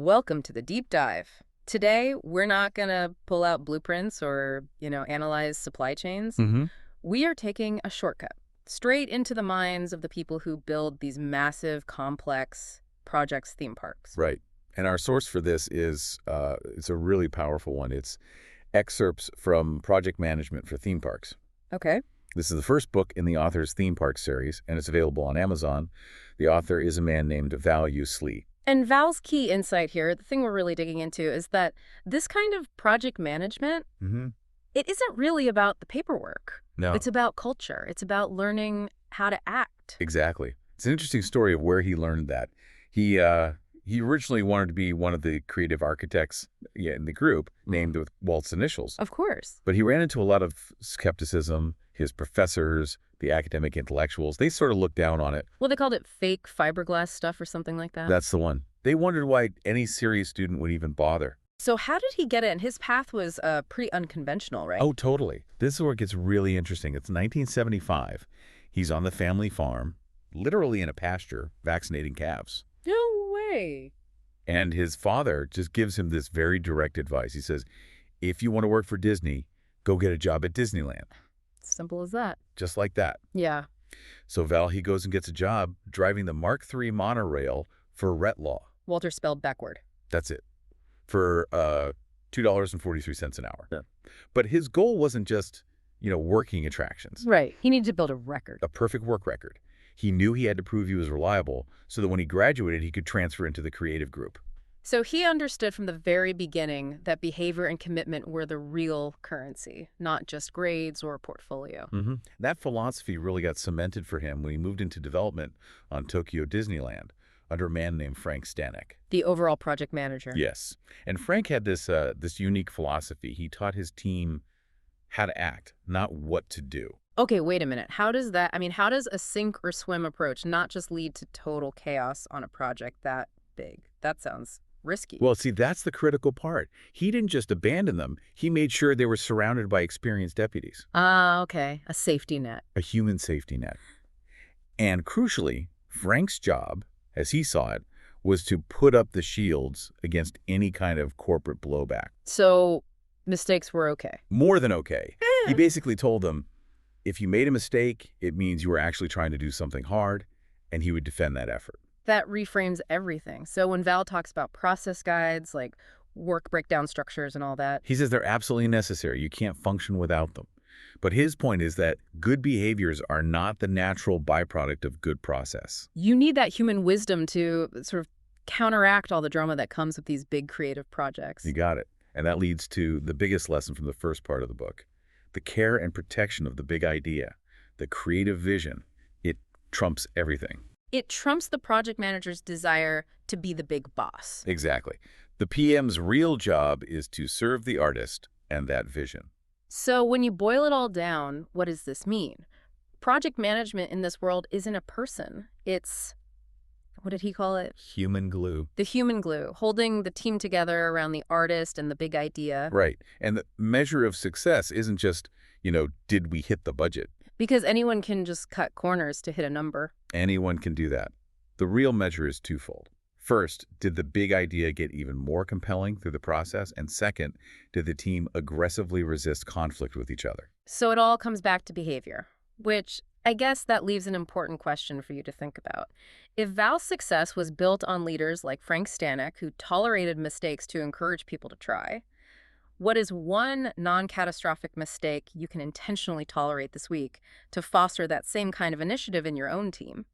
Welcome to the deep dive. Today, we're not going to pull out blueprints or, analyze supply chains. hmm We are taking a shortcut straight into the minds of the people who build these massive, complex projects, theme parks. Right. And our source for this is it's a really powerful one. It's excerpts from Project Management for Theme Parks. Okay. This is the first book in the author's theme park series, and it's available on Amazon. The author is a man named Val Usle. And Val's key insight here, the thing we're really digging into, is that this kind of project management, hmm it isn't really about the paperwork. No, It's about culture. It's about learning how to act. exactly. It's an interesting story of where he learned that. He originally wanted to be one of the creative architects in the group, named with Walt's initials. Of course. But he ran into a lot of skepticism. His professors, the academic intellectuals, they sort of looked down on it. Well, they called it fake fiberglass stuff or something like that. That's the one. They wondered why any serious student would even bother. So how did he get in? His path was pretty unconventional, right? Oh, totally. This is where it gets really interesting. It's 1975. He's on the family farm, literally in a pasture, vaccinating calves. No way. And his father just gives him this very direct advice. He says, if you want to work for Disney, go get a job at Disneyland. Simple as that. Just like that. Yeah. So Val, he goes and gets a job driving the Mark III monorail for Retlaw. Walter spelled backward. That's it. For $2.43 an hour. Yeah. But his goal wasn't just, working attractions. Right. He needed to build a record. A perfect work record. He knew he had to prove he was reliable so that when he graduated, he could transfer into the creative group. So he understood from the very beginning that behavior and commitment were the real currency, not just grades or portfolio. That philosophy really got cemented for him when he moved into development on Tokyo Disneyland under a man named Frank Stanek. The overall project manager. Yes. And Frank had this unique philosophy. He taught his team how to act, not what to do. Okay, wait a minute. How does a sink or swim approach not just lead to total chaos on a project that big? That sounds risky. Well, see, that's the critical part. He didn't just abandon them. He made sure they were surrounded by experienced deputies. Ah, okay. A safety net. A human safety net. And crucially, Frank's job, as he saw it, was to put up the shields against any kind of corporate blowback. So mistakes were okay. More than okay. He basically told them, if you made a mistake, it means you were actually trying to do something hard, and he would defend that effort. That reframes everything. So when Val talks about process guides, like work breakdown structures and all that. He says they're absolutely necessary. You can't function without them. But his point is that good behaviors are not the natural byproduct of good process. You need that human wisdom to sort of counteract all the drama that comes with these big creative projects. You got it. And that leads to the biggest lesson from the first part of the book. The care and protection of the big idea, the creative vision, it trumps everything. It trumps the project manager's desire to be the big boss. Exactly. The PM's real job is to serve the artist and that vision. So when you boil it all down, what does this mean? Project management in this world isn't a person. It's, what did he call it? Human glue. The human glue, holding the team together around the artist and the big idea. Right. And the measure of success isn't just, did we hit the budget? Because anyone can just cut corners to hit a number. Anyone can do that. The real measure is twofold. First, did the big idea get even more compelling through the process? And second, did the team aggressively resist conflict with each other? So it all comes back to behavior, which I guess that leaves an important question for you to think about. If Val's success was built on leaders like Frank Stanek, who tolerated mistakes to encourage people to try, what is one non-catastrophic mistake you can intentionally tolerate this week to foster that same kind of initiative in your own team?